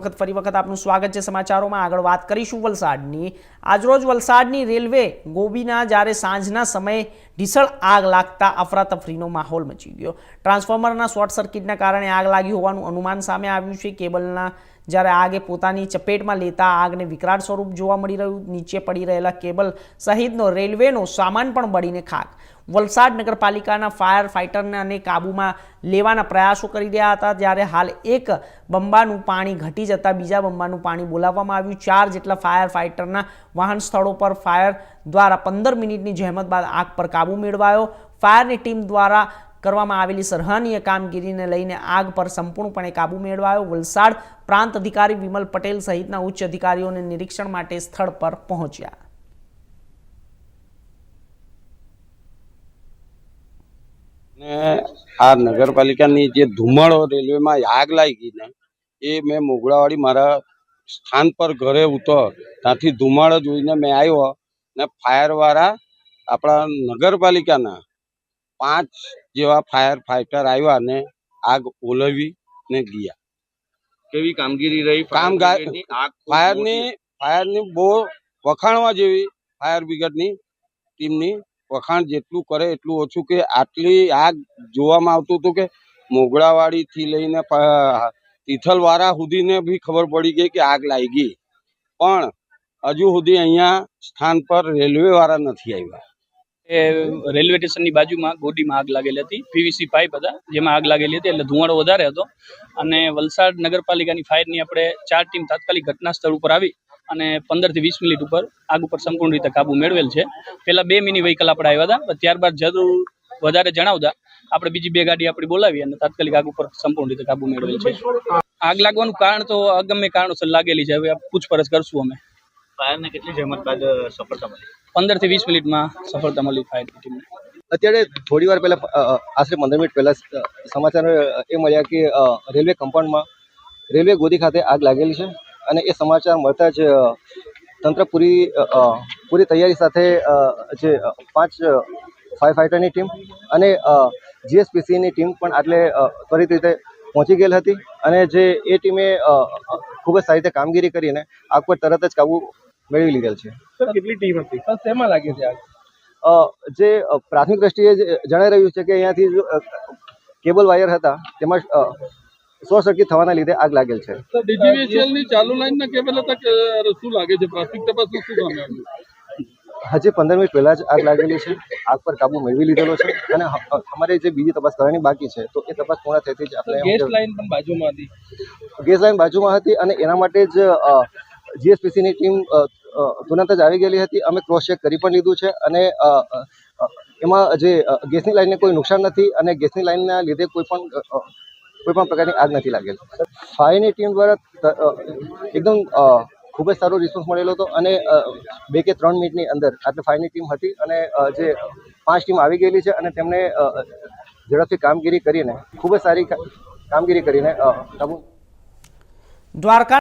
ફરી વખત આપનું સ્વાગત છે સમાચારોમાં। આગળ વાત કરીશું વલસાડની। આજરોજ વલસાડની રેલવે ગોબીના જ્યારે સાંજના સમયે ભીષણ આગ લાગતા અફરાતફરીનો માહોલ મચી ગયો। ટ્રાન્સફોર્મરના શોર્ટ સર્કિટના કારણે આગ લાગી હોવાનું અનુમાન સામે આવ્યું છે। કેબલના જ્યારે આગે પોતાની ચપેટમાં લેતા આગને વિકરાળ સ્વરૂપ જોવા મળી રહ્યું। નીચે પડી રહેલા કેબલ સહિતનો રેલવેનો સામાન પણ બળીને ખાક। વલસાડ નગરપાલિકાના ફાયર ફાઇટરને કાબૂમાં લેવાના પ્રયાસો કરી રહ્યા હતા, જ્યારે હાલ એક બંબાનું પાણી ઘટી જતા બીજા બંબાનું પાણી બોલાવવામાં આવ્યું। 4 જેટલા ફાયર ફાઇટરના વાહન સ્થળો પર ફાયર દ્વારા 15 મિનિટની જહેમત બાદ આગ પર કાબૂ મેળવાયો। ફાયરની ટીમ દ્વારા કરવામાં આવેલી સરાહનીય કામગીરીને લઈને આગ પર સંપૂર્ણપણે કાબૂ મેળવાયો। વલસાડ પ્રાંત અધિકારી વિમલ પટેલ સહિતના ઉચ્ચ અધિકારીઓને નિરીક્ષણ માટે સ્થળ પર પહોંચ્યા। આ નગરપાલિકાની જે ધુમાડો રેલવેમાં આગ લાગી ને એ મેં મોગળાવાડી મારા સ્થાન પર ઘરે ઉતર ત્યાંથી ધુમાડો જોઈને મેં આવ્યો ને ફાયરવાળા આપણા નગરપાલિકાના 5 જેવા ફાયર ફાઇટર આવ્યા ને આગ ઓલવી ને ગયા। કેવી કામગીરી રહી ફાયરની બહુ વખાણવા જેવી ફાયર બ્રિગેડની ટીમની વખાણ જેટલું કરે એટલું ઓછું કે આટલી આગ જોવામાં આવતું હતું કે મોગળાવાડી થી લઈને તિથલવાળા સુધીને બી ખબર પડી ગઈ કે આગ લાગી, પણ હજુ સુધી અહીંયા સ્થાન પર રેલવે વાળા નથી આવ્યા। રેલવે સ્ટેશનની બાજુમાં ગોડીમાં આગ લાગેલી હતી। પીવીસી પાઇપ હતા જેમાં આગ લાગેલી હતી, એટલે ધુમાડો વધારે હતો અને વલસાડ નગરપાલિકાની ફાયરની આપણે 4 ટીમ તાત્કાલિક ઘટના સ્થળ ઉપર આવી અને 15 થી 20 મિનિટ ઉપર આગ ઉપર સંપૂર્ણ રીતે કાબુ મેળવેલ છે। પહેલા 2 મિની વ્હીકલ આપણે આવ્યા હતા, ત્યારબાદ જરૂર વધારે જણાવતા આપણે બીજી 2 ગાડી આપણી બોલાવી અને તાત્કાલિક આગ ઉપર સંપૂર્ણ રીતે કાબુ મેળવેલ છે। આગ લાગવાનું કારણ તો અગમ્ય કારણોસર લાગેલી છે, હવે પૂછપરછ કરશું અમે। ફાયરને કેટલી જહેમત બાદ સફળતા મળી? 15 થી 20 મિનિટમાં સફળતા મળી ફાયર ટીમને। અત્યારે થોડી વાર પહેલા આશરે 15 મિનિટ પહેલા સમાચાર એ મળ્યા કે રેલવે કમ્પાઉન્ડમાં રેલવે ગોદી ખાતે આગ લાગેલી છે અને એ સમાચાર મળતા જ તંત્ર પૂરી તૈયારી સાથે જે 5 ફાયર ફાઇટરની ટીમ અને જીએસપીસીની ટીમ પણ આટલે ત્વરિત રીતે પહોંચી ગયેલ હતી અને જે એ ટીમે ખૂબ જ સારી રીતે કામગીરી કરીને આગ પર તરત જ કાબુ મેળવી લીધેલ છે। કેટલી ટીમ હતી? શેમાં લાગી છે આગ? જે પ્રાથમિક દ્રષ્ટિએ જણાઈ રહ્યું છે કે અહીંયાથી કેબલ વાયર હતા તેમાં શોર્ટ સર્કિટ થવાના લીધે આગ લાગેલ છે। ડીજીવીસીએલ ની ચાલુ લાઈનના કેબલ હતા કે શું લાગે છે? પ્રાથમિક તપાસમાં શું સામે આવ્યું? હજી 15 મિનિટ પહેલા જ આગ લાગેલી છે, આગ પર કાબુ મેળવી લીધેલો છે અને અમારે જે બીજી તપાસ કરવાની બાકી છે તો એ તપાસ પૂર્ણ થતી જ આપણે ગેસ લાઈન પણ બાજુમાં હતી? ગેસ લાઈન બાજુમાં હતી અને એના માટે જ જીએસપીસીની ટીમ તુરંત જ આવી ગયેલી હતી। અમે ક્રોસ ચેક કરી પણ લીધું છે અને એમાં જે ગેસની લાઈનને કોઈ નુકસાન નથી અને ગેસની લાઈનના લીધે કોઈ પણ પ્રકારની આગ નથી લાગેલ। ફાયરની ટીમ દ્વારા એકદમ ખૂબ જ સારો રિસ્પોન્સ મળેલો હતો અને 2 કે 3 મિનિટની અંદર આટલી ફાયરની ટીમ હતી અને જે 5 ટીમ આવી ગયેલી છે અને તેમણે ઝડપથી કામગીરી કરીને ખૂબ જ સારી કામગીરી કરીને દ્વારકા